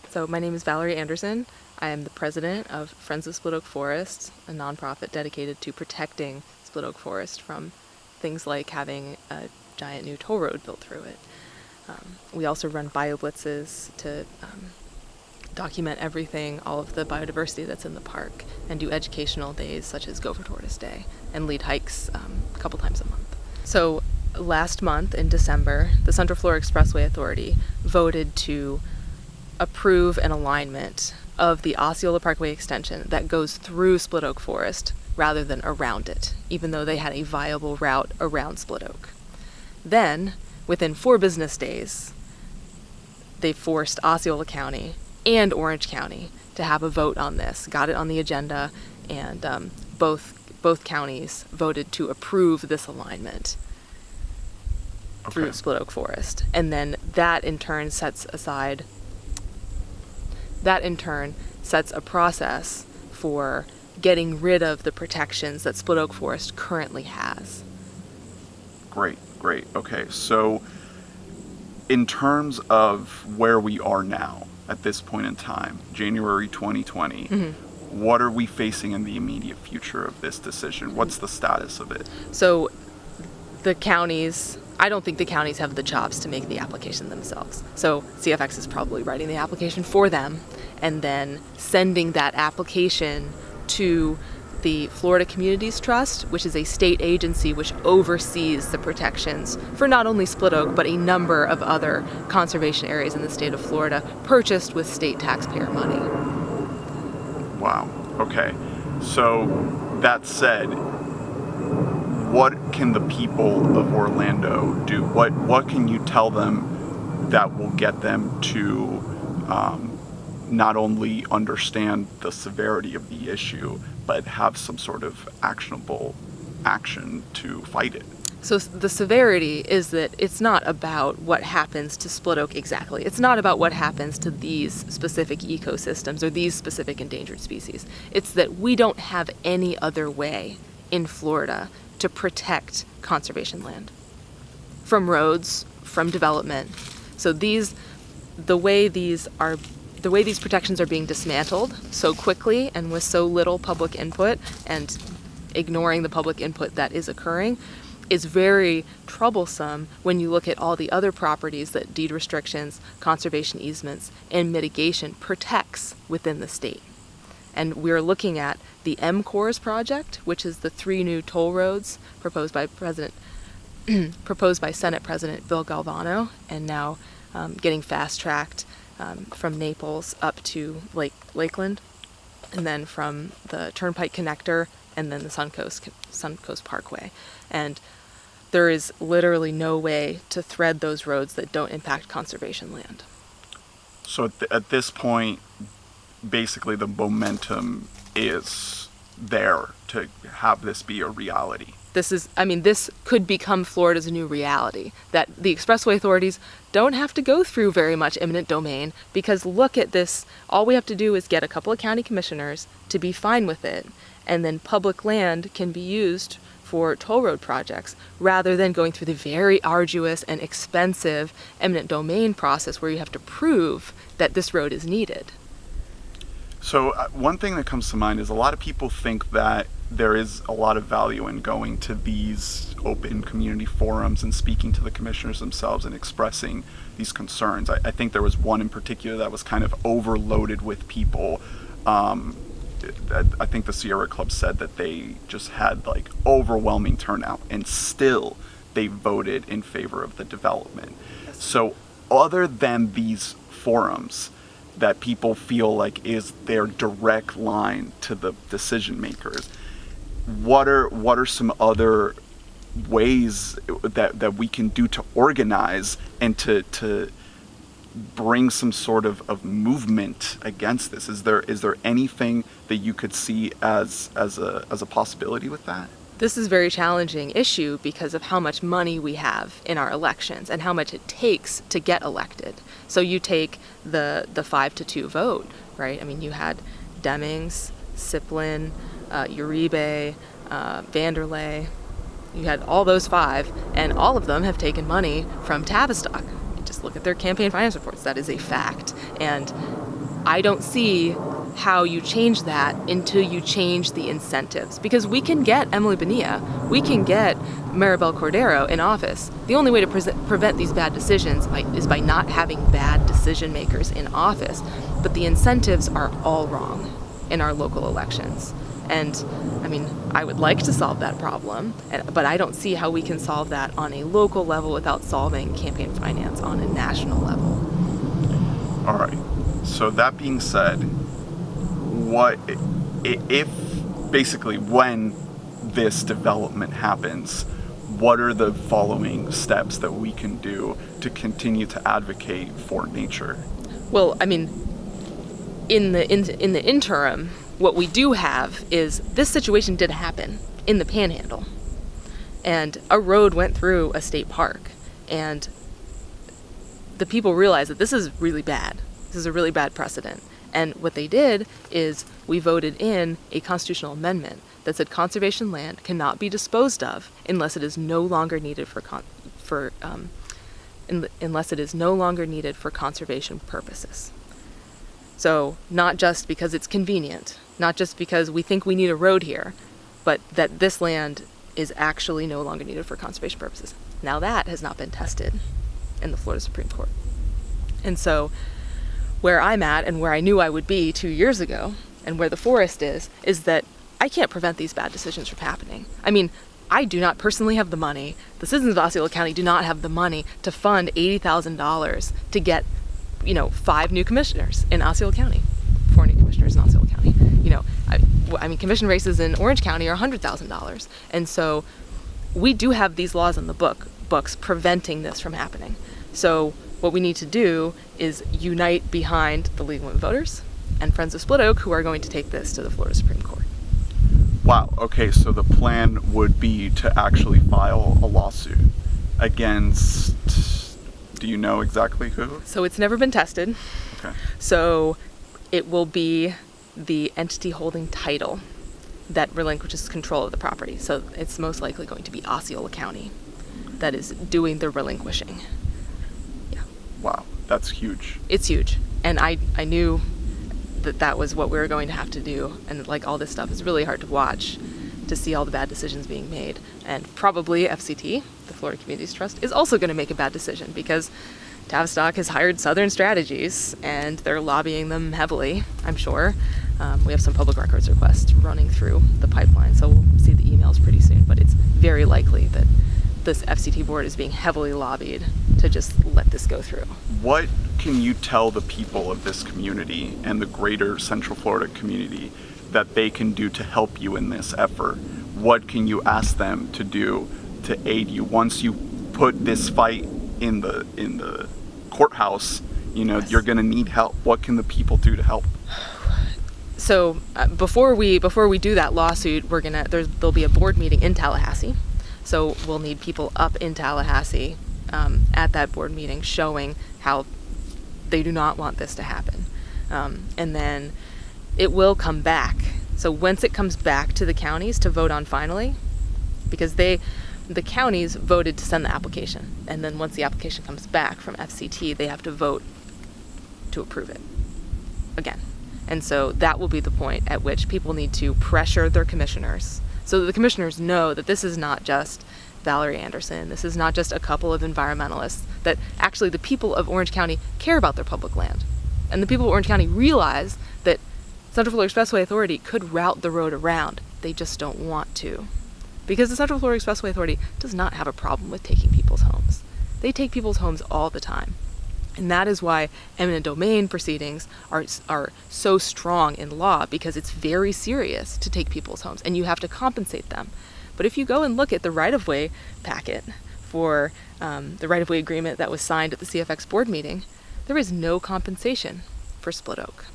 So my name is Valerie Anderson. I am the president of Friends of Split Oak Forest, a nonprofit dedicated to protecting Split Oak Forest from things like having a giant new toll road built through it. We also run bio-blitzes to document everything, all of the biodiversity that's in the park, and do educational days such as Gopher Tortoise Day, and lead hikes a couple times a month. So last month in December, the Central Florida Expressway Authority voted to approve an alignment of the Osceola Parkway extension that goes through Split Oak Forest rather than around it, even though they had a viable route around Split Oak. Then, within 4 business days, they forced Osceola County and Orange County to have a vote on this, got it on the agenda, and both counties voted to approve this alignment through Split Oak Forest. And then that in turn sets a process for getting rid of the protections that Split Oak Forest currently has. Great. Okay, so in terms of where we are now at this point in time, January 2020, what are we facing in the immediate future of this decision? What's the status of it? So I don't think the counties have the chops to make the application themselves. So CFX is probably writing the application for them and then sending that application to the Florida Communities Trust, which is a state agency which oversees the protections for not only Split Oak, but a number of other conservation areas in the state of Florida, purchased with state taxpayer money. Wow. Okay. So that said, what can the people of Orlando do? What can you tell them that will get them to not only understand the severity of the issue, but have some sort of actionable action to fight it? So the severity is that it's not about what happens to Split Oak exactly. It's not about what happens to these specific ecosystems or these specific endangered species. It's that we don't have any other way in Florida to protect conservation land from roads, from development. So the way these protections are being dismantled so quickly and with so little public input, and ignoring the public input that is occurring, is very troublesome when you look at all the other properties that deed restrictions, conservation easements, and mitigation protects within the state. And we're looking at the MCORS project, which is the 3 new toll roads proposed by Senate President Bill Galvano, and now getting fast-tracked from Naples up to Lakeland, and then from the Turnpike Connector, and then the Suncoast Parkway. And there is literally no way to thread those roads that don't impact conservation land. So at this point, basically the momentum is there to have this be a reality. This could become Florida's new reality, that the expressway authorities don't have to go through very much eminent domain, because look at this, all we have to do is get a couple of county commissioners to be fine with it, and then public land can be used for toll road projects, rather than going through the very arduous and expensive eminent domain process where you have to prove that this road is needed. So one thing that comes to mind is a lot of people think that there is a lot of value in going to these open community forums and speaking to the commissioners themselves and expressing these concerns. I think there was one in particular that was kind of overloaded with people. I think the Sierra Club said that they just had overwhelming turnout, and still they voted in favor of the development. So other than these forums that people feel like is their direct line to the decision makers, what are some other ways that we can do to organize and to bring some sort of movement against this? Is there anything that you could see as a possibility with that? This is a very challenging issue because of how much money we have in our elections and how much it takes to get elected. So you take the 5-2 vote, right? I mean, you had Demings, Siplin, Uribe, Vanderlei. You had all those 5, and all of them have taken money from Tavistock. Just Just look at their campaign finance reports. That is a fact. And I don't see how you change that until you change the incentives. Because we can get Emily Bonilla, we can get Maribel Cordero in office. The only way to prevent these bad decisions is by not having bad decision makers in office. But the incentives are all wrong in our local elections. And I mean, I would like to solve that problem, but I don't see how we can solve that on a local level without solving campaign finance on a national level. All right. So that being said, what if basically when this development happens, what are the following steps that we can do to continue to advocate for nature? Well, I mean, in the interim, what we do have is this situation did happen in the Panhandle, and a road went through a state park, and the people realized that this is really bad. This is a really bad precedent. And what they did is we voted in a constitutional amendment that said conservation land cannot be disposed of unless it is no longer needed unless it is no longer needed for conservation purposes. So not just because it's convenient, not just because we think we need a road here, but that this land is actually no longer needed for conservation purposes. Now that has not been tested in the Florida Supreme Court. And so where I'm at and where I knew I would be 2 years ago and where the forest is that I can't prevent these bad decisions from happening. I mean, I do not personally have the money. The citizens of Osceola County do not have the money to fund $80,000 to get 5 new commissioners in Osceola County, 4 new commissioners in Osceola County. I mean, commission races in Orange County are $100,000. And so we do have these laws in the books preventing this from happening. So what we need to do is unite behind the League of Women Voters and Friends of Split Oak, who are going to take this to the Florida Supreme Court. Wow, okay, so the plan would be to actually file a lawsuit against, do you know exactly who? So it's never been tested. Okay. So it will be the entity holding title that relinquishes control of the property. So it's most likely going to be Osceola County that is doing the relinquishing. Yeah. Wow, that's huge. It's huge. And I knew that was what we were going to have to do. And like all this stuff is really hard to watch, to see all the bad decisions being made. And probably FCT, the Florida Communities Trust, is also going to make a bad decision because Tavistock has hired Southern Strategies and they're lobbying them heavily, I'm sure. We have some public records requests running through the pipeline, so we'll see the emails pretty soon. But it's very likely that this FCT board is being heavily lobbied to just let this go through. What can you tell the people of this community and the greater Central Florida community that they can do to help you in this effort? What can you ask them to do to aid you once you put this fight in the courthouse? Yes. You're going to need help. What can the people do to help? So before we do that lawsuit, there'll be a board meeting in Tallahassee. So we'll need people up in Tallahassee at that board meeting showing how they do not want this to happen. And then it will come back. So once it comes back to the counties to vote on finally, because the counties voted to send the application. And then once the application comes back from FCT, they have to vote to approve it again. And so that will be the point at which people need to pressure their commissioners so that the commissioners know that this is not just Valerie Anderson, this is not just a couple of environmentalists, that actually the people of Orange County care about their public land. And the people of Orange County realize that Central Florida Expressway Authority could route the road around. They just don't want to. Because the Central Florida Expressway Authority does not have a problem with taking people's homes. They take people's homes all the time. And that is why eminent domain proceedings are so strong in law, because it's very serious to take people's homes and you have to compensate them. But if you go and look at the right-of-way packet for the right-of-way agreement that was signed at the CFX board meeting, there is no compensation for Split Oak.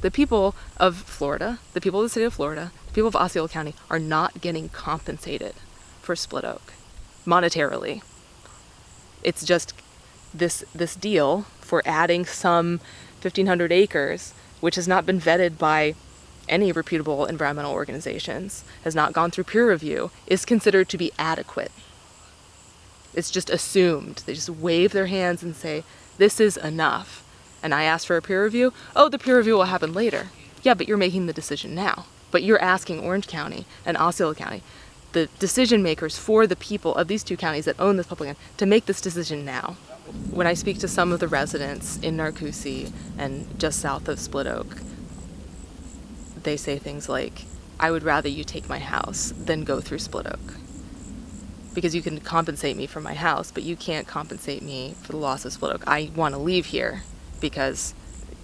The people of Florida, the people of the city of Florida, the people of Osceola County are not getting compensated for Split Oak monetarily. It's just this deal for adding some 1,500 acres, which has not been vetted by any reputable environmental organizations, has not gone through peer review, is considered to be adequate. It's just assumed. They just wave their hands and say, this is enough. And I ask for a peer review. Oh, the peer review will happen later. Yeah, but you're making the decision now. But you're asking Orange County and Osceola County, the decision makers for the people of these two counties that own this public land, to make this decision now. When I speak to some of the residents in Narcoossee and just south of Split Oak, they say things like, I would rather you take my house than go through Split Oak. Because you can compensate me for my house, but you can't compensate me for the loss of Split Oak. I want to leave here because,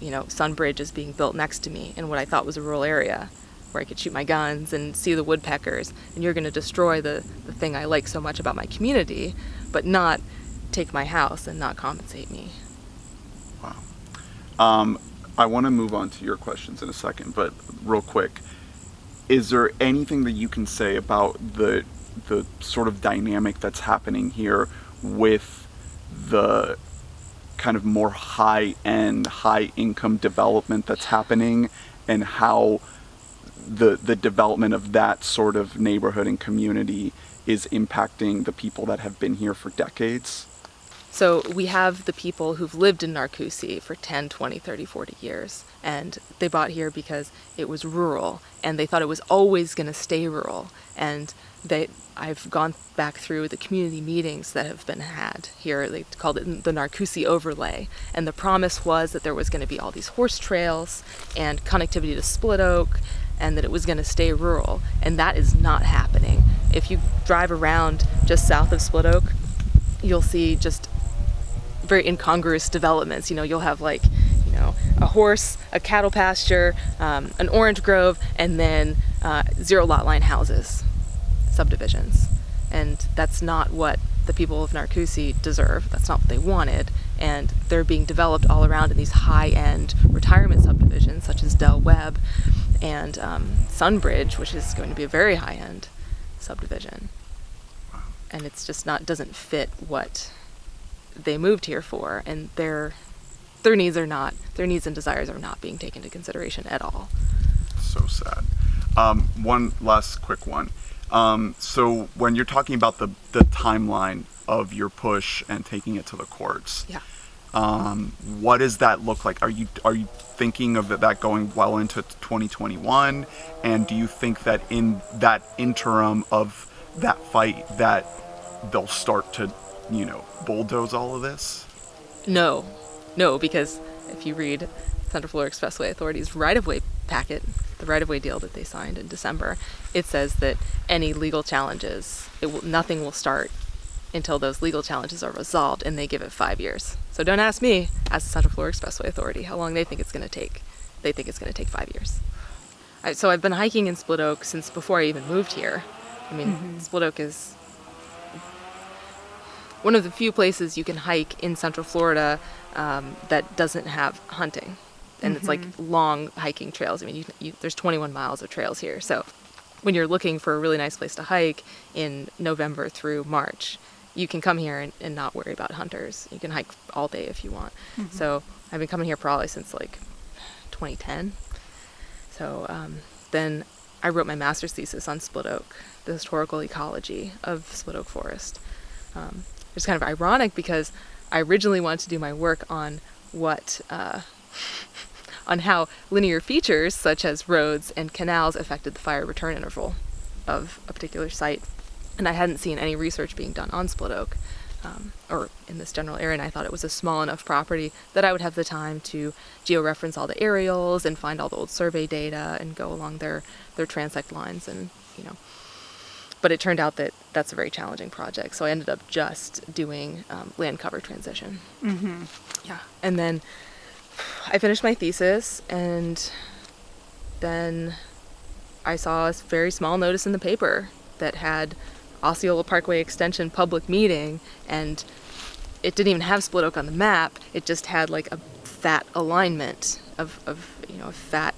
Sunbridge is being built next to me in what I thought was a rural area where I could shoot my guns and see the woodpeckers, and you're going to destroy the thing I like so much about my community, but not take my house and not compensate me. Wow. I want to move on to your questions in a second, but real quick, is there anything that you can say about the sort of dynamic that's happening here with the kind of more high-end, high-income development that's happening, and how the development of that sort of neighborhood and community is impacting the people that have been here for decades? So we have the people who've lived in Narcoossee for 10, 20, 30, 40 years, and they bought here because it was rural, and they thought it was always going to stay rural. And I've gone back through the community meetings that have been had here. They called it the Narcoossee overlay, and the promise was that there was going to be all these horse trails and connectivity to Split Oak, and that it was going to stay rural, and that is not happening. If you drive around just south of Split Oak, you'll see just very incongruous developments. You'll have a horse, a cattle pasture, an orange grove, and then 0 lot line houses, subdivisions. And that's not what the people of Narcoossee deserve. That's not what they wanted. And they're being developed all around in these high-end retirement subdivisions, such as Del Webb and Sunbridge, which is going to be a very high-end subdivision. And it's just doesn't fit what they moved here for, and their needs and desires are not being taken into consideration at all. So sad. One last quick one. So when you're talking about the timeline of your push and taking it to the courts, yeah. What does that look like? Are you thinking of that going well into 2021? And do you think that in that interim of that fight that they'll start to bulldoze all of this? No, because if you read Central Florida Expressway Authority's right-of-way packet, the right-of-way deal that they signed in December, it says that any legal challenges, nothing will start until those legal challenges are resolved, and they give it 5 years. So don't ask me, ask the Central Florida Expressway Authority, how long they think it's going to take. They think it's going to take 5 years. So I've been hiking in Split Oak since before I even moved here. Split Oak is one of the few places you can hike in Central Florida that doesn't have hunting. And it's like long hiking trails. There's 21 miles of trails here. So when you're looking for a really nice place to hike in November through March, you can come here and not worry about hunters. You can hike all day if you want. So I've been coming here probably since 2010. So then I wrote my master's thesis on Split Oak, the historical ecology of Split Oak Forest. It's kind of ironic because I originally wanted to do my work on on how linear features such as roads and canals affected the fire return interval of a particular site. And I hadn't seen any research being done on Split Oak or in this general area, and I thought it was a small enough property that I would have the time to georeference all the aerials and find all the old survey data and go along their transect lines and, But it turned out that that's a very challenging project, so I ended up just doing land cover transition. Yeah, and then I finished my thesis, and then I saw a very small notice in the paper that had Osceola Parkway Extension public meeting, and it didn't even have Split Oak on the map. It just had a fat alignment of a fat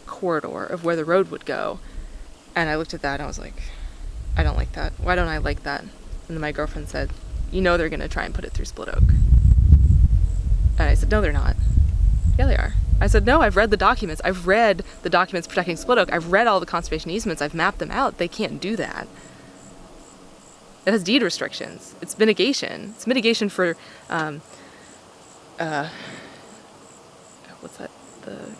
corridor of where the road would go. And I looked at that and I was like, I don't like that. Why don't I like that? And then my girlfriend said, they're going to try and put it through Split Oak. And I said, no, they're not. Yeah, they are. I said, no, I've read the documents. I've read the documents protecting Split Oak. I've read all the conservation easements. I've mapped them out. They can't do that. It has deed restrictions. It's mitigation. It's mitigation for,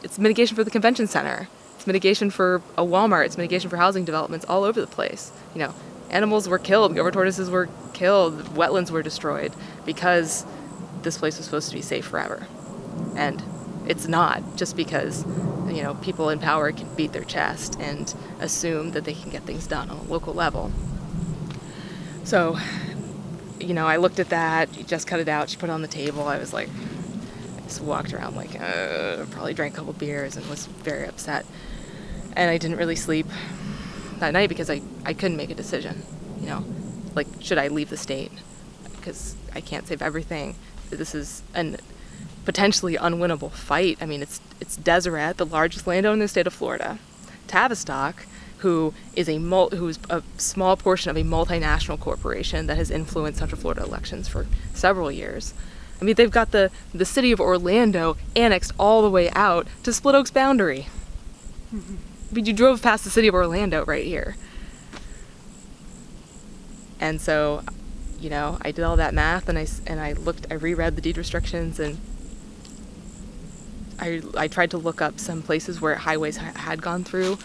it's mitigation for the convention center. It's mitigation for a Walmart. It's mitigation for housing developments all over the place. You know, animals were killed. Gopher tortoises were killed. Wetlands were destroyed because this place was supposed to be safe forever. And it's not, just because, you know, people in power can beat their chest and assume that they can get things done on a local level. So, you know, I looked at that. She just cut it out. She put it on the table. I was like, I just walked around like, probably drank a couple beers and was very upset. And I didn't really sleep that night because I couldn't make a decision, you know, like, should I leave the state? Because I can't save everything. This is a potentially unwinnable fight. I mean, it's Deseret, the largest landowner in the state of Florida. Tavistock, who is who's a small portion of a multinational corporation that has influenced Central Florida elections for several years. I mean, they've got the city of Orlando annexed all the way out to Split Oak's boundary. Mm-hmm. I mean, you drove past the city of Orlando right here. And so, you know, I did all that math, and I reread the deed restrictions, and I tried to look up some places where highways had gone through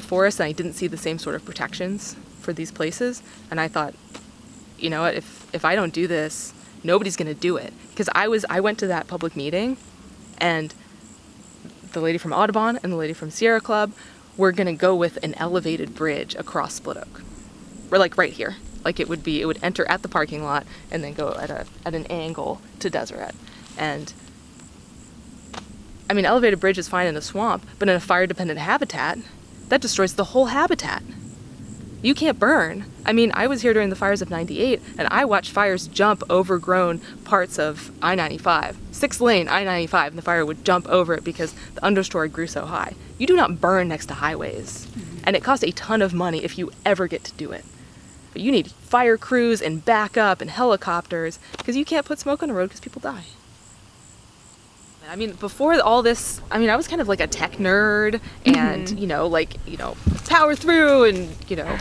forests, and I didn't see the same sort of protections for these places. And I thought, you know what, if I don't do this, nobody's going to do it. Because I went to that public meeting, and the lady from Audubon and the lady from Sierra Club were going to go with an elevated bridge across Split Oak. Or like right here. Like it would enter at the parking lot and then go at an angle to Deseret. And I mean, elevated bridge is fine in a swamp, but in a fire-dependent habitat, that destroys the whole habitat. You can't burn. I mean, I was here during the fires of '98, and I watched fires jump overgrown parts of I-95, 6-lane I-95, and the fire would jump over it because the understory grew so high. You do not burn next to highways, and it costs a ton of money if you ever get to do it. But you need fire crews and backup and helicopters, because you can't put smoke on the road because people die. I mean, before all this, I mean, I was kind of like a tech nerd and, you know, like, you know, power through and, you know,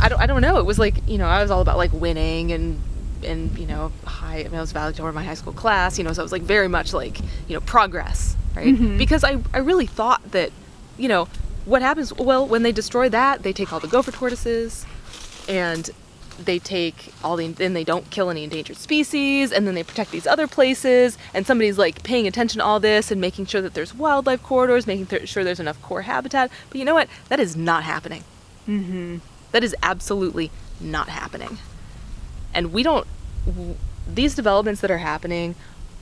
I don't know. It was like, you know, I was all about like winning and you know, I was valedictorian of my high school class, you know, so it was like very much like, you know, progress, right? Because I really thought that, you know, what happens, well, when they destroy that, they take all the gopher tortoises and they take then they don't kill any endangered species, and then they protect these other places, and somebody's like paying attention to all this and making sure that there's wildlife corridors, making sure there's enough core habitat. But you know what? That is not happening. That is absolutely not happening. And these developments that are happening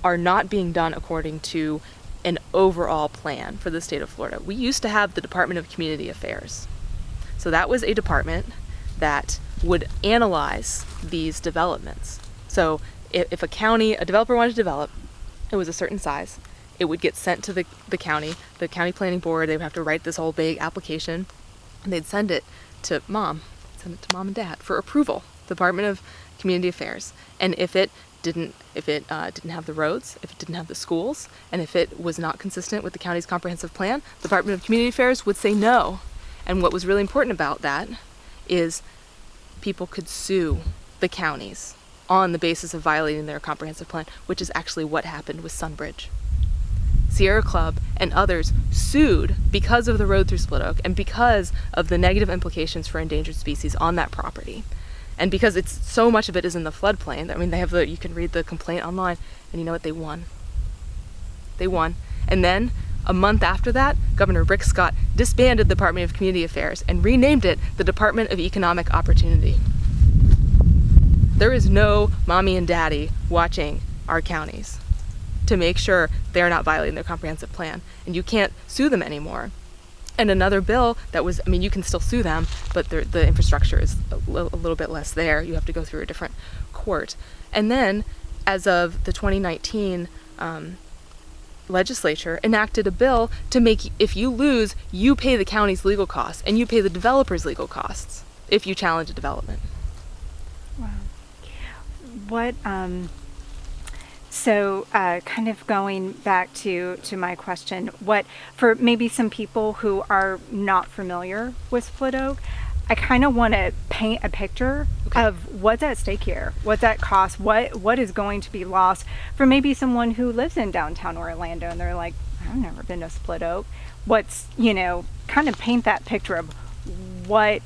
are not being done according to an overall plan for the state of Florida. We used to have the Department of Community Affairs. So that was a department that would analyze these developments. So if a developer wanted to develop, it was a certain size, it would get sent to the county planning board. They would have to write this whole big application, and they'd send it to mom and dad for approval, Department of Community Affairs. And if it didn't have the roads, if it didn't have the schools, and if it was not consistent with the county's comprehensive plan, the Department of Community Affairs would say no. And what was really important about that is people could sue the counties on the basis of violating their comprehensive plan, which is actually what happened with Sunbridge. Sierra Club and others sued because of the road through Split Oak and because of the negative implications for endangered species on that property. And because so much of it is in the floodplain. I mean, you can read the complaint online, and you know what? They won. And then a month after that, Governor Rick Scott disbanded the Department of Community Affairs and renamed it the Department of Economic Opportunity. There is no mommy and daddy watching our counties to make sure they're not violating their comprehensive plan, and you can't sue them anymore. And another bill that was, I mean, you can still sue them, but the infrastructure is a little bit less there. You have to go through a different court. And then, as of the 2019 legislature enacted a bill to make, if you lose, you pay the county's legal costs and you pay the developer's legal costs if you challenge a development. Wow. What, so kind of going back to my question, what, for maybe some people who are not familiar with Split Oak, I kind of want to paint a picture of what's at stake here, what's at cost, what is going to be lost for maybe someone who lives in downtown Orlando and they're like, I've never been to Split Oak. What's, kind of paint that picture of what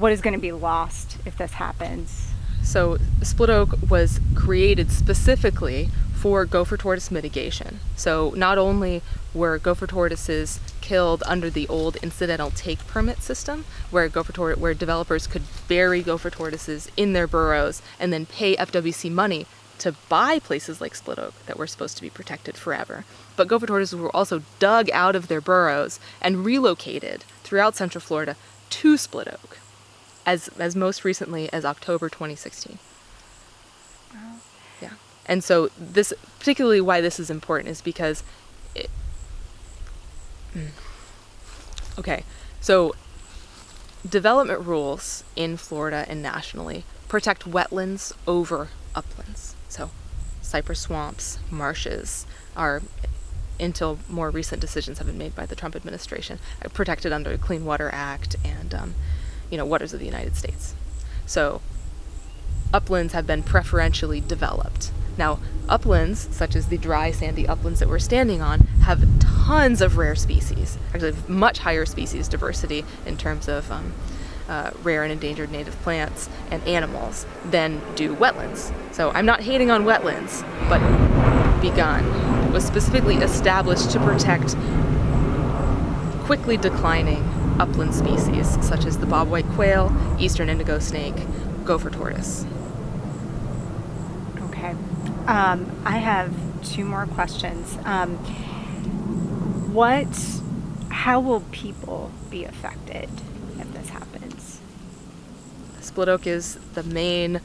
is going to be lost if this happens. So Split Oak was created specifically for gopher tortoise mitigation. So not only were gopher tortoises killed under the old incidental take permit system, where developers could bury gopher tortoises in their burrows and then pay FWC money to buy places like Split Oak that were supposed to be protected forever. But gopher tortoises were also dug out of their burrows and relocated throughout Central Florida to Split Oak, as most recently as October 2016. Wow. Yeah. And so this, particularly why this is important, is because so development rules in Florida and nationally protect wetlands over uplands. So cypress swamps, marshes are, until more recent decisions have been made by the Trump administration, protected under the Clean Water Act and, waters of the United States. So uplands have been preferentially developed. Now, uplands, such as the dry, sandy uplands that we're standing on, have tons of rare species, actually much higher species diversity in terms of rare and endangered native plants and animals than do wetlands. So I'm not hating on wetlands, but Begun was specifically established to protect quickly declining upland species, such as the bobwhite quail, eastern indigo snake, gopher tortoise. Okay. I have two more questions. How will people be affected if this happens? Split Oak is the main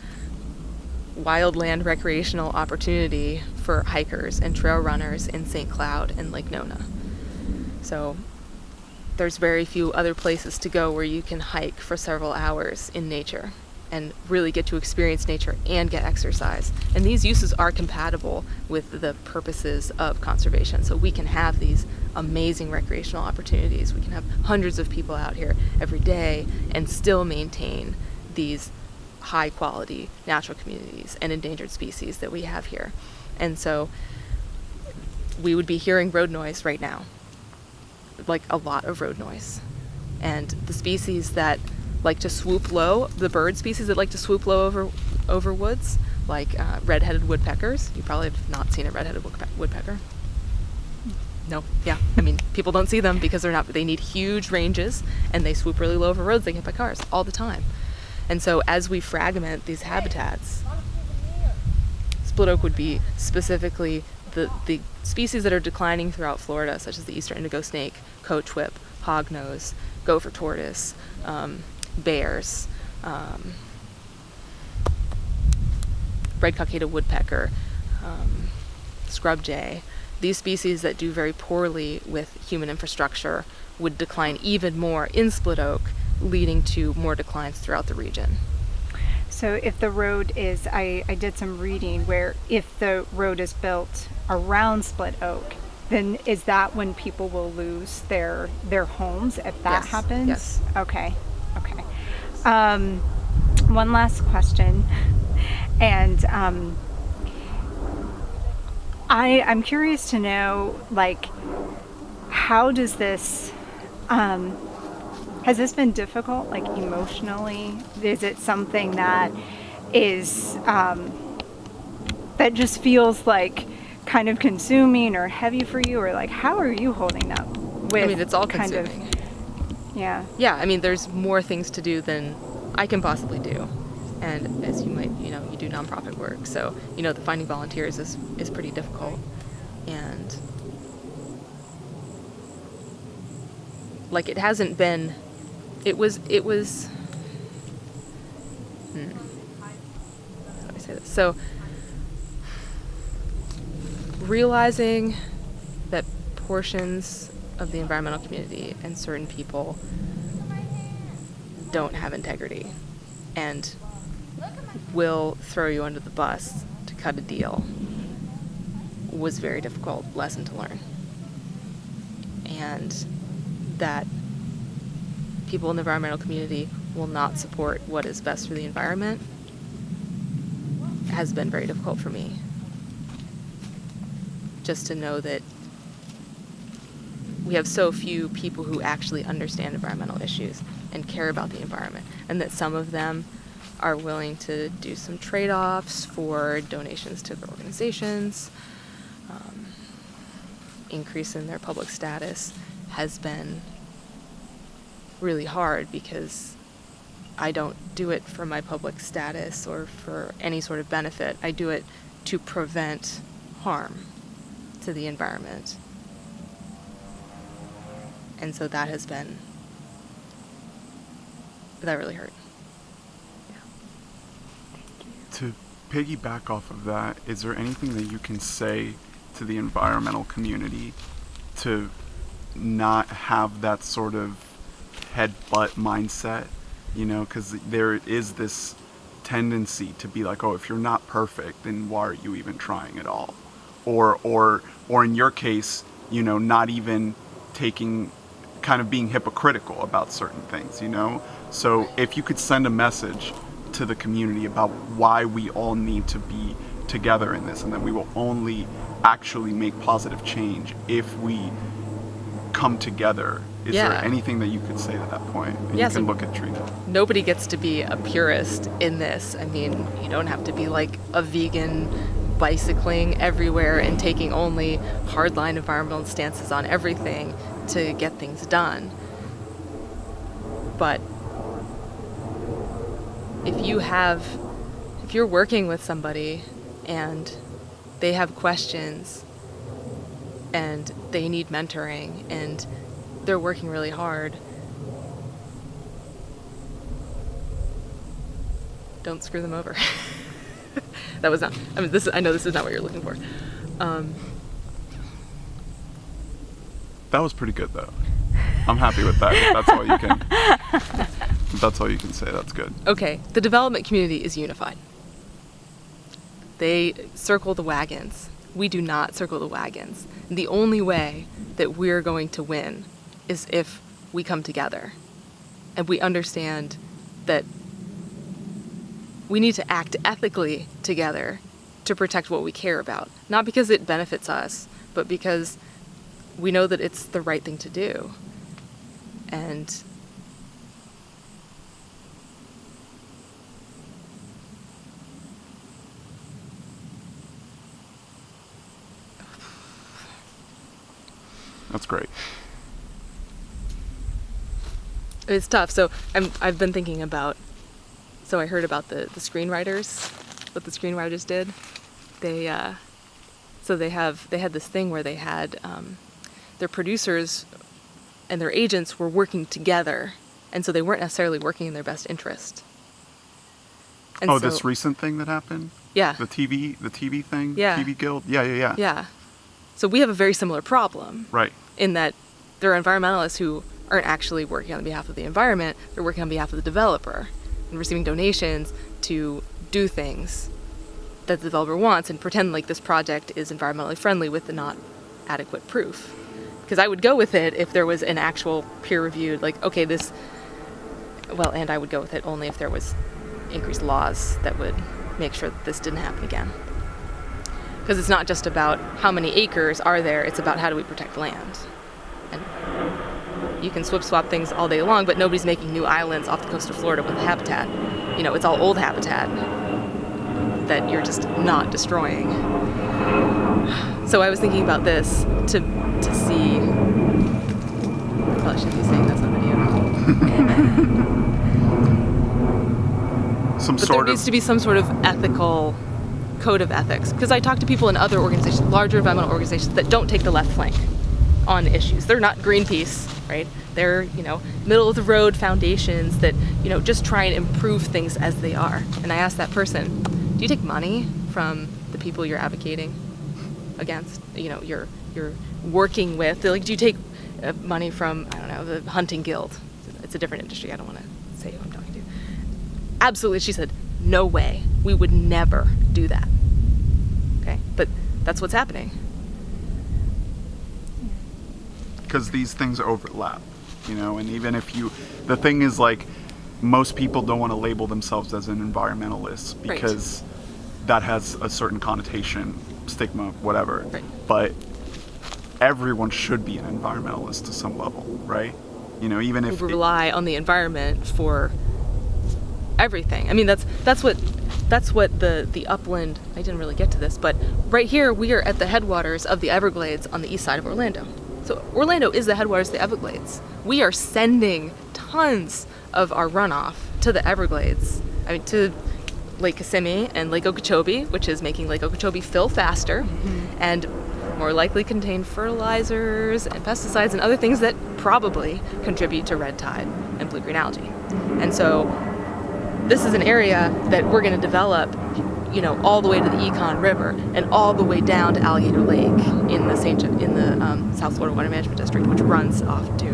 wildland recreational opportunity for hikers and trail runners in St. Cloud and Lake Nona. So there's very few other places to go where you can hike for several hours in nature and really get to experience nature and get exercise. And these uses are compatible with the purposes of conservation. So we can have these amazing recreational opportunities. We can have hundreds of people out here every day and still maintain these high quality natural communities and endangered species that we have here. And so we would be hearing road noise right now, like a lot of road noise. And the species that like to swoop low, the bird species that like to swoop low over woods, like red-headed woodpeckers. You probably have not seen a red-headed woodpecker. No, yeah. I mean, people don't see them because they need huge ranges and they swoop really low over roads. They get hit by cars all the time. And so as we fragment these habitats, Split Oak would be specifically the species that are declining throughout Florida, such as the eastern indigo snake, coach whip, hognose, gopher tortoise, bears, red cockaded woodpecker, scrub jay. These species that do very poorly with human infrastructure would decline even more in Split Oak, leading to more declines throughout the region. So if the road is, I did some reading where if the road is built around Split Oak, then is that when people will lose their homes if that happens? Yes. Okay. One last question. And I'm curious to know, like, how does this, has this been difficult, like emotionally? Is it something that is, that just feels like kind of consuming or heavy for you? Or like, how are you holding up with it's all consuming. Yeah. Yeah, there's more things to do than I can possibly do. And as you might, you do nonprofit work. So, the finding volunteers is pretty difficult. And like it hasn't been, it was, how do I say this? So realizing that portions of the environmental community and certain people don't have integrity and will throw you under the bus to cut a deal was a very difficult lesson to learn. And that people in the environmental community will not support what is best for the environment has been very difficult for me. Just to know that we have so few people who actually understand environmental issues and care about the environment, and that some of them are willing to do some trade-offs for donations to their organizations, increase in their public status, has been really hard, because I don't do it for my public status or for any sort of benefit. I do it to prevent harm to the environment. And so that really hurt. To piggyback off of that, is there anything that you can say to the environmental community to not have that sort of headbutt mindset? You know, because there is this tendency to be like, oh, if you're not perfect, then why are you even trying at all? Or in your case, you know, not even taking, kind of being hypocritical about certain things, you know? So if you could send a message to the community about why we all need to be together in this, and that we will only actually make positive change if we come together. Is there anything that you could say at that point? And you can look at Trina. Nobody gets to be a purist in this. I mean, you don't have to be like a vegan bicycling everywhere and taking only hardline environmental stances on everything to get things done. But if you're working with somebody and they have questions and they need mentoring and they're working really hard, don't screw them over. That was not, I mean, I know this is not what you're looking for. That was pretty good though. I'm happy with that. That's all you can. That's all you can say. That's good. Okay, the development community is unified. They circle the wagons. We do not circle the wagons. And the only way that we're going to win is if we come together and we understand that we need to act ethically together to protect what we care about. Not because it benefits us, but because we know that it's the right thing to do. And that's great. it's tough. So I've been thinking about, so I heard about the screenwriters, what the screenwriters did. They had this thing where they had their producers and their agents were working together, and so they weren't necessarily working in their best interest. And so, this recent thing that happened? Yeah. The TV thing? Yeah. TV Guild? Yeah. Yeah. So we have a very similar problem. Right. In that there are environmentalists who aren't actually working on behalf of the environment, they're working on behalf of the developer and receiving donations to do things that the developer wants and pretend like this project is environmentally friendly with the not adequate proof. Because I would go with it if there was an actual peer-reviewed, like, okay, and I would go with it only if there was increased laws that would make sure that this didn't happen again. Because it's not just about how many acres are there, it's about how do we protect land. And you can swap things all day long, but nobody's making new islands off the coast of Florida with habitat. You know, it's all old habitat that you're just not destroying. So I was thinking about this to see. I probably shouldn't be saying this on video. But there needs to be some sort of ethical code of ethics. Because I talk to people in other organizations, larger environmental organizations, that don't take the left flank on issues. They're not Greenpeace, right? They're, middle of the road foundations that, just try and improve things as they are. And I asked that person, do you take money from the people you're advocating against? You're working with. They're like, do you take money from, I don't know, the hunting guild? It's a different industry. I don't want to say who I'm talking to. Absolutely. She said, no way. We would never do that. Okay? But that's what's happening. Because these things overlap, and even if the thing is like, most people don't want to label themselves as an environmentalist Right. because that has a certain connotation, stigma, whatever. Right. But everyone should be an environmentalist to some level, right? You know, even if We rely on the environment for everything. I mean, that's what the upland. I didn't really get to this, but right here we are at the headwaters of the Everglades on the east side of Orlando. So Orlando is the headwaters of the Everglades. We are sending tons of our runoff to the Everglades. I mean, to Lake Kissimmee and Lake Okeechobee, which is making Lake Okeechobee fill faster and more likely contain fertilizers and pesticides and other things that probably contribute to red tide and blue-green algae. And so this is an area that we're going to develop, you know, all the way to the Econ River and all the way down to Alligator Lake in the South Florida Water Management District, which runs off to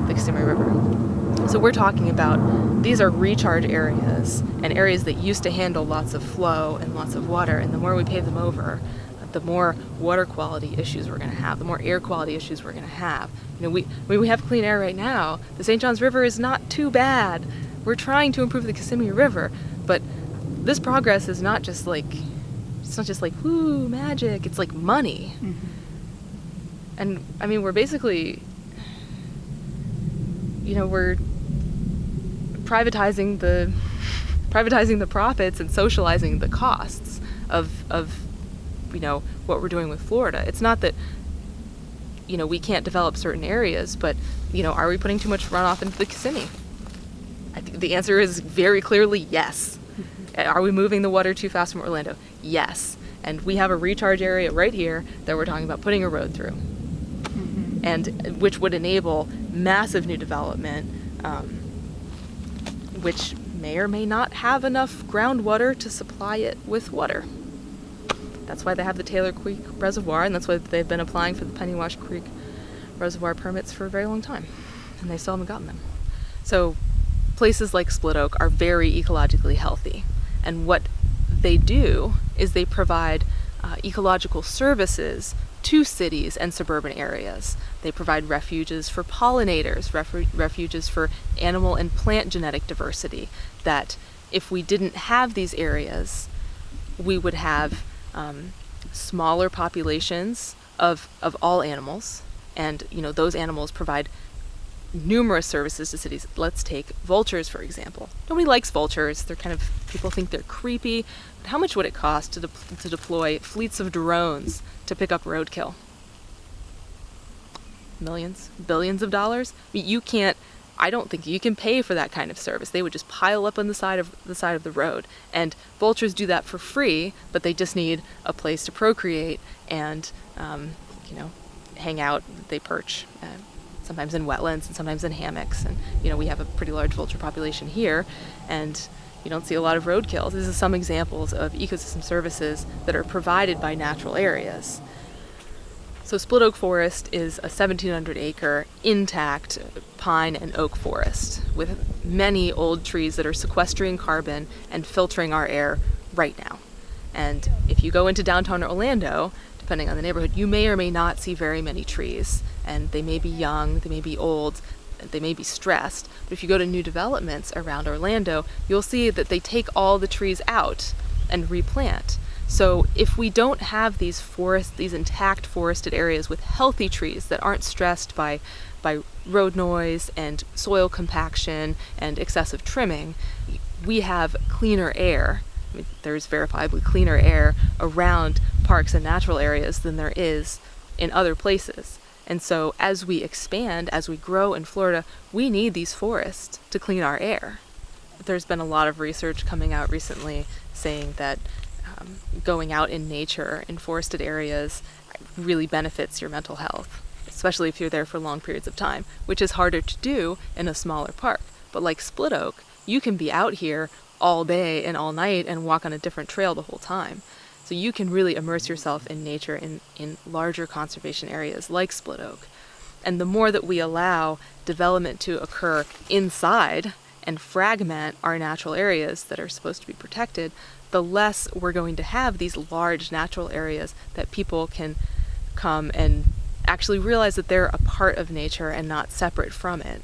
the Kissimmee River. So we're talking about, these are recharge areas and areas that used to handle lots of flow and lots of water, and the more we pave them over, the more water quality issues we're going to have, the more air quality issues we're going to have. You know, we have clean air right now. The St. Johns River is not too bad. We're trying to improve the Kissimmee River, but this progress is not just like, it's not just like, woo, magic. It's like money. Mm-hmm. And I mean, we're basically, you know, we're privatizing the profits and socializing the costs of you know, what we're doing with Florida. It's not that, you know, we can't develop certain areas, but, you know, are we putting too much runoff into the Kissimmee? I think the answer is very clearly yes. Are we moving the water too fast from Orlando? Yes. And we have a recharge area right here that we're talking about putting a road through, and which would enable massive new development, which may or may not have enough groundwater to supply it with water. That's why they have the Taylor Creek Reservoir, and that's why they've been applying for the Pennywash Creek Reservoir permits for a very long time, and they still haven't gotten them. So places like Split Oak are very ecologically healthy, and what they do is they provide ecological services to cities and suburban areas. They provide refuges for pollinators, refuges for animal and plant genetic diversity, that if we didn't have these areas, we would have smaller populations of all animals, and you know, those animals provide numerous services to cities. Let's take vultures, for example. Nobody likes vultures. They're kind of, people think they're creepy. But how much would it cost to deploy fleets of drones to pick up roadkill? Millions, billions of dollars? I mean, I don't think you can pay for that kind of service. They would just pile up on the side of the road. And vultures do that for free, but they just need a place to procreate and, you know, hang out. They perch. Sometimes in wetlands and sometimes in hammocks. And, you know, we have a pretty large vulture population here, and you don't see a lot of roadkill. These are some examples of ecosystem services that are provided by natural areas. So Split Oak Forest is a 1,700 acre intact pine and oak forest with many old trees that are sequestering carbon and filtering our air right now. And if you go into downtown Orlando, depending on the neighborhood, you may or may not see very many trees. And they may be young, they may be old, they may be stressed. But if you go to new developments around Orlando, you'll see that they take all the trees out and replant. So if we don't have these forests, these intact forested areas with healthy trees that aren't stressed by road noise and soil compaction and excessive trimming, we have cleaner air. I mean, there's verifiably cleaner air around parks and natural areas than there is in other places. And so as we expand, as we grow in Florida, we need these forests to clean our air. There's been a lot of research coming out recently saying that going out in nature in forested areas really benefits your mental health, especially if you're there for long periods of time, which is harder to do in a smaller park. But like Split Oak, you can be out here all day and all night and walk on a different trail the whole time. So you can really immerse yourself in nature in larger conservation areas like Split Oak. And the more that we allow development to occur inside and fragment our natural areas that are supposed to be protected, the less we're going to have these large natural areas that people can come and actually realize that they're a part of nature and not separate from it.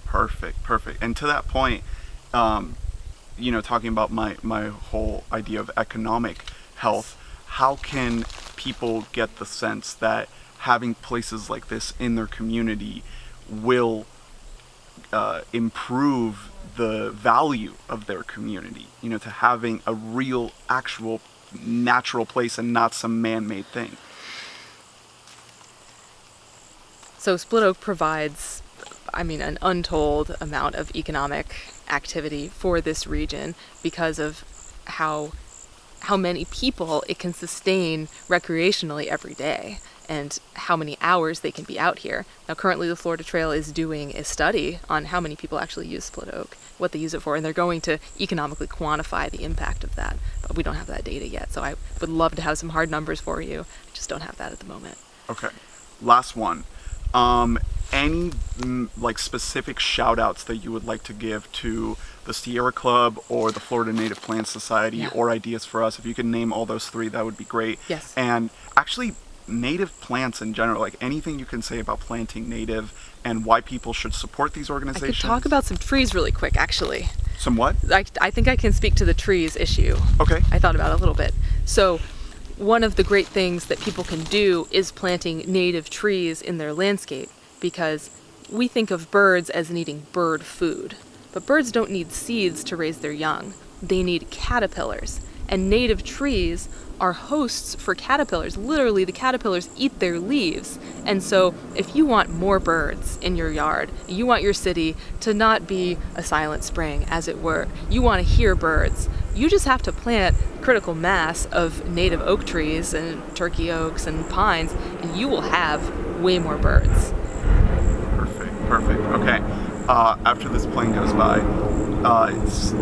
Perfect. And to that point, talking about my whole idea of economic health, how can people get the sense that having places like this in their community will improve the value of their community, to having a real, actual, natural place and not some man-made thing? So Split Oak provides, an untold amount of economic activity for this region because of how many people it can sustain recreationally every day and how many hours they can be out here. Now, currently the Florida Trail is doing a study on how many people actually use Split Oak, what they use it for, and they're going to economically quantify the impact of that. But we don't have that data yet, so I would love to have some hard numbers for you. I just don't have that at the moment. Okay. Last one. Any specific shout outs that you would like to give to the Sierra Club or the Florida Native Plant Society or Ideas for Us? If you can name all those three, that would be great. Yes. And actually, native plants in general, anything you can say about planting native and why people should support these organizations. I could talk about some trees really quick, actually. Some what? I think I can speak to the trees issue. Okay. I thought about it a little bit. So one of the great things that people can do is planting native trees in their landscape, because we think of birds as needing bird food. But birds don't need seeds to raise their young. They need caterpillars. And native trees are hosts for caterpillars. Literally, the caterpillars eat their leaves. And so if you want more birds in your yard, you want your city to not be a silent spring, as it were, you want to hear birds, you just have to plant critical mass of native oak trees and turkey oaks and pines, and you will have way more birds. Perfect. Okay. After this plane goes by,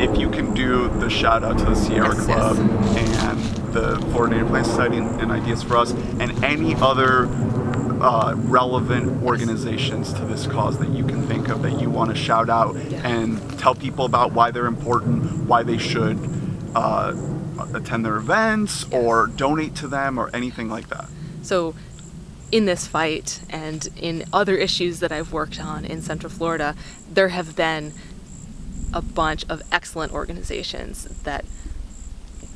if you can do the shout out to the Sierra Club and the Florida Native Plant Society and Ideas for Us and any other relevant organizations to this cause that you can think of that you want to shout out and tell people about why they're important, why they should attend their events or donate to them or anything like that. So in this fight and in other issues that I've worked on in Central Florida, there have been a bunch of excellent organizations that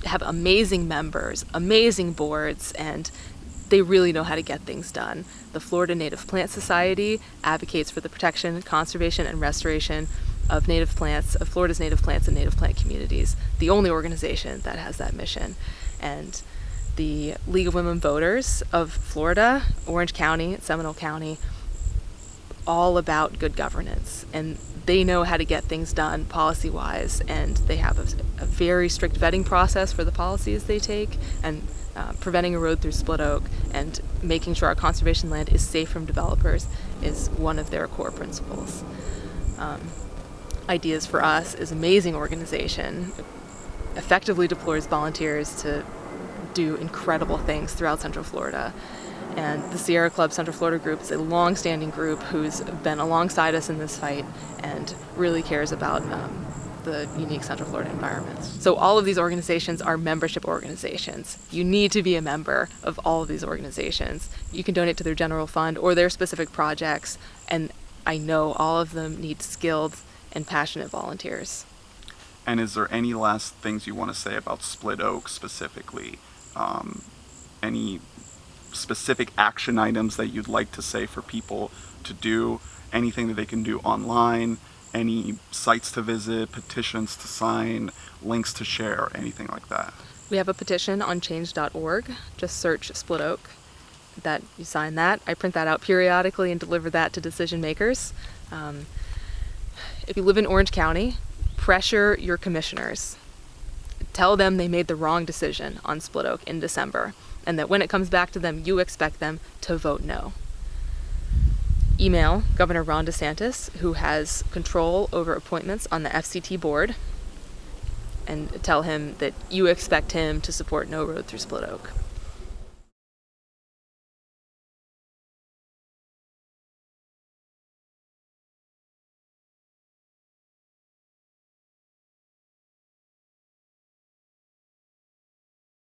have amazing members, amazing boards, and they really know how to get things done. The Florida Native Plant Society advocates for the protection, conservation, and restoration of native plants, of Florida's native plants and native plant communities, the only organization that has that mission. And the League of Women Voters of Florida, Orange County, Seminole County, all about good governance. And they know how to get things done policy-wise, and they have a very strict vetting process for the policies they take, and preventing a road through Split Oak and making sure our conservation land is safe from developers is one of their core principles. Ideas for Us is an amazing organization, effectively deploys volunteers to do incredible things throughout Central Florida. And the Sierra Club Central Florida group is a long-standing group who's been alongside us in this fight and really cares about the unique Central Florida environment. So all of these organizations are membership organizations. You need to be a member of all of these organizations. You can donate to their general fund or their specific projects, and I know all of them need skilled and passionate volunteers. And is there any last things you want to say about Split Oak specifically? Any specific action items that you'd like to say for people to do? Anything that they can do online? Any sites to visit, petitions to sign, links to share, anything like that? We have a petition on change.org. Just search Split Oak. That you sign that. I print that out periodically and deliver that to decision makers. If you live in Orange County, pressure your commissioners. Tell them they made the wrong decision on Split Oak in December, and that when it comes back to them, you expect them to vote no. Email Governor Ron DeSantis, who has control over appointments on the FCT board, and tell him that you expect him to support no road through Split Oak.